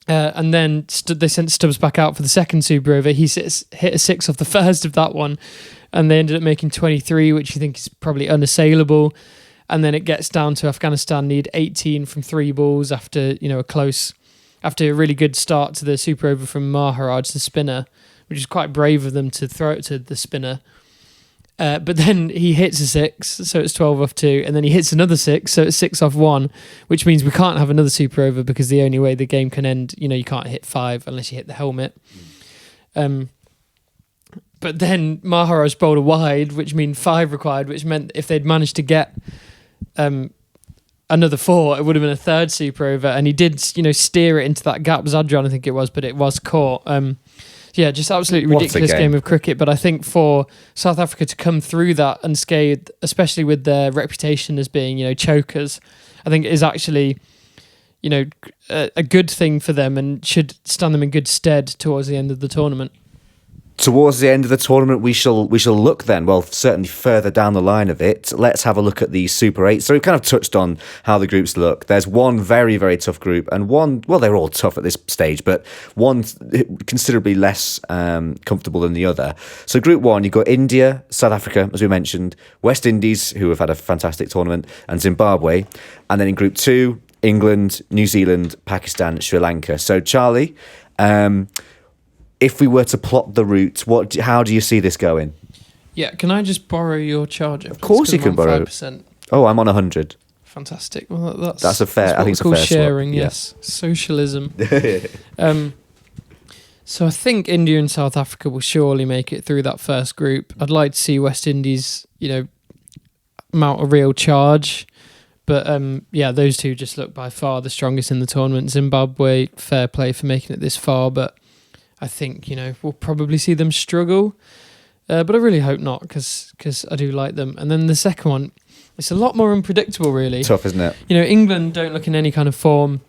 And then they sent Stubbs back out for the second super over. He hit a 6 off the first of that one, and they ended up making 23, which you think is probably unassailable. And then it gets down to Afghanistan need 18 from 3 balls after a really good start to the super over from Maharaj, the spinner, which is quite brave of them to throw it to the spinner. But then he hits a 6, so it's 12 off 2, and then he hits another 6, so it's 6 off 1, which means we can't have another super over because the only way the game can end, you can't hit 5 unless you hit the helmet. But then Maharaj bowled a wide, which means 5 required, which meant if they'd managed to get another 4, it would have been a third super over, and he did, steer it into that gap. Zadran, I think it was, but it was caught. Just absolutely ridiculous game of cricket. But I think for South Africa to come through that unscathed, especially with their reputation as being, chokers, I think it is actually, a good thing for them and should stand them in good stead towards the end of the tournament. Towards the end of the tournament, we shall look then, well, certainly further down the line of it. Let's have a look at the Super 8. So we've kind of touched on how the groups look. There's one very, very tough group and one, well, they're all tough at this stage, but one considerably less comfortable than the other. So Group 1, you've got India, South Africa, as we mentioned, West Indies, who have had a fantastic tournament, and Zimbabwe. And then in Group 2, England, New Zealand, Pakistan, Sri Lanka. So Charlie, if we were to plot the route, how do you see this going? Yeah, can I just borrow your charger? Of course you can borrow. 5%. Oh, I'm on 100. Fantastic. Well, That's a fair. That's I think it's a called fair sharing. swap. Yes, socialism. So I think India and South Africa will surely make it through that first group. I'd like to see West Indies, mount a real charge. But those two just look by far the strongest in the tournament. Zimbabwe, fair play for making it this far, but I think, we'll probably see them struggle. But I really hope not, because I do like them. And then the second one, it's a lot more unpredictable, really. Tough, isn't it? England don't look in any kind of form.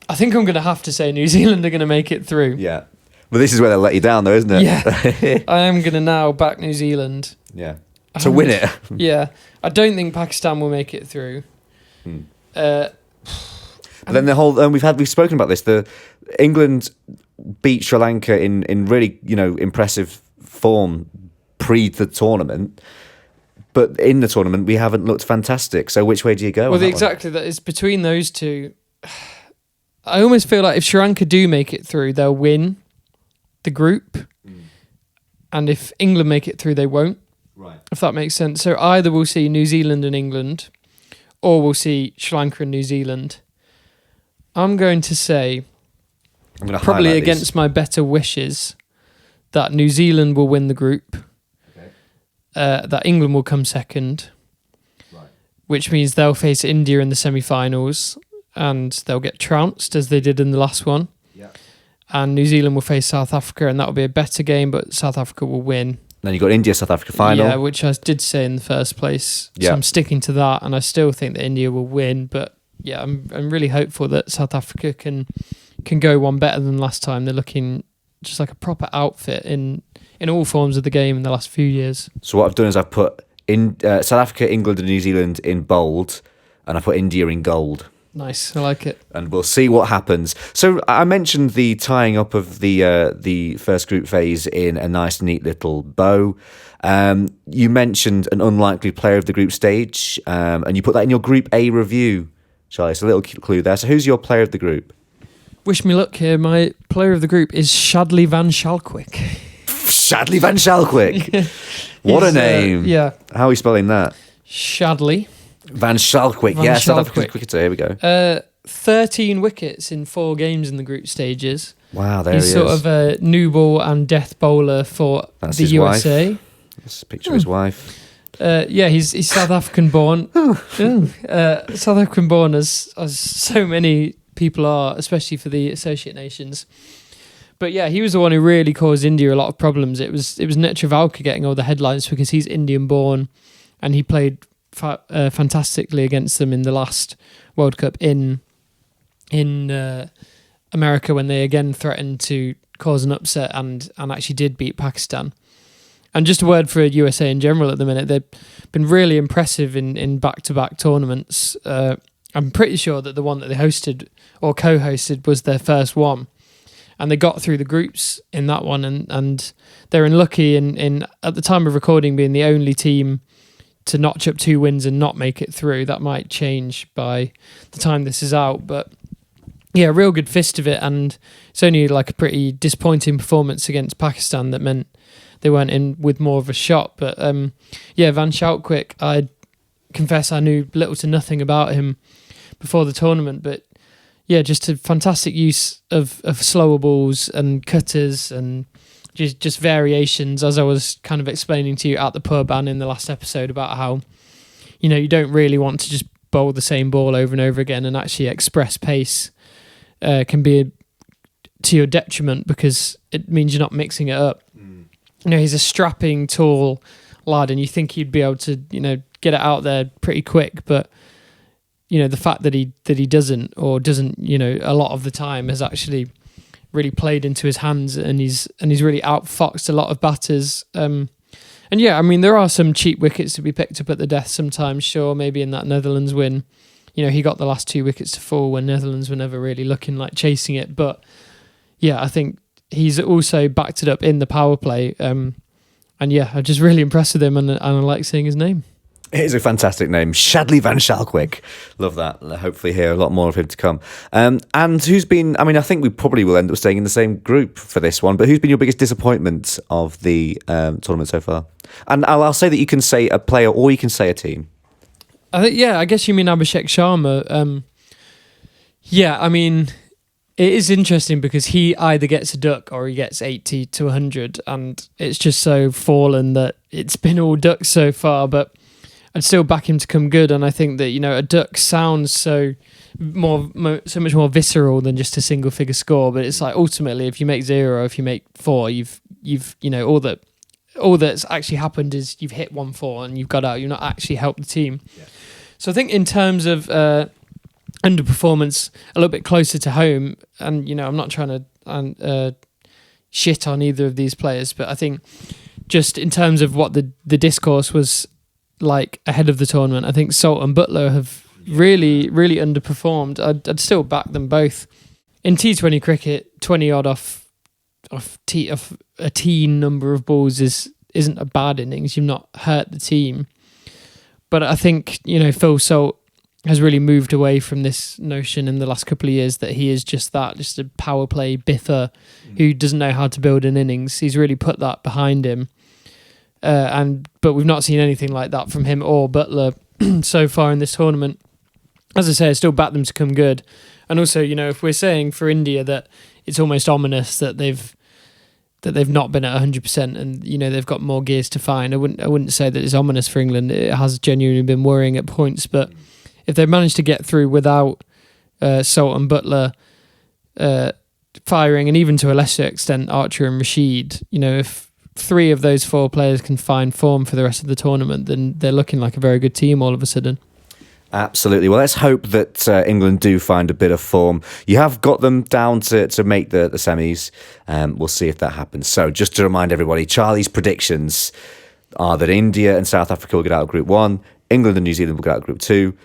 I think I'm going to have to say New Zealand are going to make it through. Yeah. Well, this is where they'll let you down, though, isn't it? Yeah. I am going to now back New Zealand. Yeah. To win it. Yeah. I don't think Pakistan will make it through. But then we've spoken about this. The England beat Sri Lanka in really impressive form pre the tournament, but in the tournament we haven't looked fantastic. So which way do you go? Well, exactly that is between those two. I almost feel like if Sri Lanka do make it through, they'll win the group, and if England make it through, they won't. Right. If that makes sense. So either we'll see New Zealand and England, or we'll see Sri Lanka and New Zealand. I'm going to say, probably against my better wishes, that New Zealand will win the group, that England will come second, which means they'll face India in the semi-finals, and they'll get trounced as they did in the last one. Yeah. And New Zealand will face South Africa, and that will be a better game, but South Africa will win. Then you got India, South Africa final. Yeah, which I did say in the first place. Yeah. So I'm sticking to that, and I still think that India will win. But yeah, I'm really hopeful that South Africa can go one better than last time. They're looking just like a proper outfit in all forms of the game in the last few years. So what I've done is I've put in South Africa, England, and New Zealand in bold, and I put India in gold. Nice, I like it. And we'll see what happens. So I mentioned the tying up of the first group phase in a nice, neat little bow. You mentioned an unlikely player of the group stage, and you put that in your Group A review, Charlie. It's a little clue there. So who's your player of the group? Wish me luck here. My player of the group is Shadley van Schalkwyk. Shadley van Schalkwyk. What a name. Yeah. How are we spelling that? Shadley. Van Schalkwyk. Yeah, South Africa's cricketer. Here we go. 13 wickets in 4 games in the group stages. Wow, there He's he is. He's sort of a new ball and death bowler for That's the his USA. Wife. Let's picture his wife. He's South African born. South African born, as so many people are, especially for the associate nations. But yeah, he was the one who really caused India a lot of problems. It was Netravalka getting all the headlines because he's Indian born, and he played fantastically against them in the last World Cup in America, when they again threatened to cause an upset and actually did beat Pakistan. And just a word for USA in general at the minute, they've been really impressive in back-to-back tournaments. I'm pretty sure that the one that they hosted or co-hosted was their first one, and they got through the groups in that one, and they're unlucky in at the time of recording being the only team to notch up 2 wins and not make it through. That might change by the time this is out, but yeah, real good fist of it, and it's only like a pretty disappointing performance against Pakistan that meant they weren't in with more of a shot. But Van Schalkwyk, I confess I knew little to nothing about him before the tournament, but yeah, just a fantastic use of slower balls and cutters and just variations, as I was kind of explaining to you at the pub and in the last episode about how, you don't really want to just bowl the same ball over and over again, and actually express pace can be to your detriment because it means you're not mixing it up. He's a strapping, tall lad, and you think he'd be able to, get it out there pretty quick, but the fact that he doesn't a lot of the time has actually really played into his hands, and he's really outfoxed a lot of batters. There are some cheap wickets to be picked up at the death sometimes. Sure, maybe in that Netherlands win, he got the last 2 wickets to fall when Netherlands were never really looking like chasing it. But yeah, I think he's also backed it up in the power play. I'm just really impressed with him, and I like seeing his name. It is a fantastic name, Shadley van Schalkwyk. Love that. Hopefully hear a lot more of him to come. And who's been, I think we probably will end up staying in the same group for this one, but who's been your biggest disappointment of the tournament so far? And I'll say that you can say a player or you can say a team. I guess you mean Abhishek Sharma. Yeah, I mean, it is interesting because he either gets a duck or he gets 80 to 100, and it's just so fallen that it's been all ducks so far, but I'd still back him to come good, and I think that, a duck sounds so much more visceral than just a single figure score, but it's like ultimately if you make 0, if you make 4, you've all that's actually happened is you've hit 1-4 and you've got out, you've not actually helped the team. Yeah. So I think in terms of underperformance a little bit closer to home, and I'm not trying to shit on either of these players, but I think just in terms of what the discourse was like ahead of the tournament, I think Salt and Butler have really underperformed. I'd still back them both. In T20 cricket, 20 odd off a teen number of balls isn't a bad innings. You've not hurt the team, but I think Phil Salt has really moved away from this notion in the last couple of years that he is just a power play biffer who doesn't know how to build an innings. He's really put that behind him, but we've not seen anything like that from him or Butler so far in this tournament. As I say, I still back them to come good, and also if we're saying for India that it's almost ominous that they've not been at 100%, and they've got more gears to find. I wouldn't say that it's ominous for England. It has genuinely been worrying at points, but if they've managed to get through without Salt and Butler firing, and even to a lesser extent Archer and Rashid, if 3 of those 4 players can find form for the rest of the tournament, then they're looking like a very good team all of a sudden. Absolutely. Well, let's hope that England do find a bit of form. You have got them down to make the semis. We'll see if that happens. So just to remind everybody, Charlie's predictions are that India and South Africa will get out of Group 1, England and New Zealand will get out of Group 2,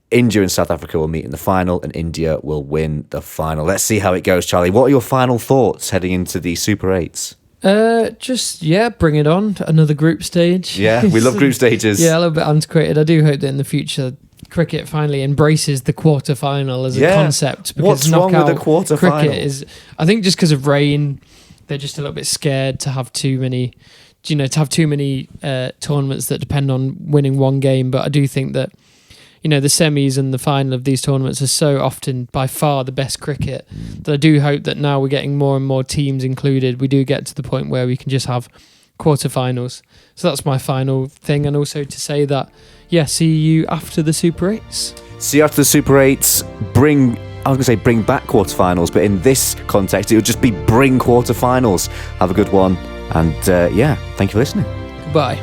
India and South Africa will meet in the final, and India will win the final. Let's see how it goes, Charlie. What are your final thoughts heading into the Super 8s? Bring it on. Another group stage. Yeah, we love group stages. Yeah, a little bit antiquated. I do hope that in the future cricket finally embraces the quarter-final as a concept. Because what's wrong with the quarter-final? Cricket is, I think just because of rain, they're just a little bit scared to have too many tournaments that depend on winning one game. But I do think that the semis and the final of these tournaments are so often by far the best cricket that I do hope that now we're getting more and more teams included, we do get to the point where we can just have quarterfinals. So that's my final thing, and also to say that, see you after the Super 8s. See you after the Super 8s. Bring back quarterfinals, but in this context, it would just be bring quarterfinals. Have a good one, and thank you for listening. Goodbye.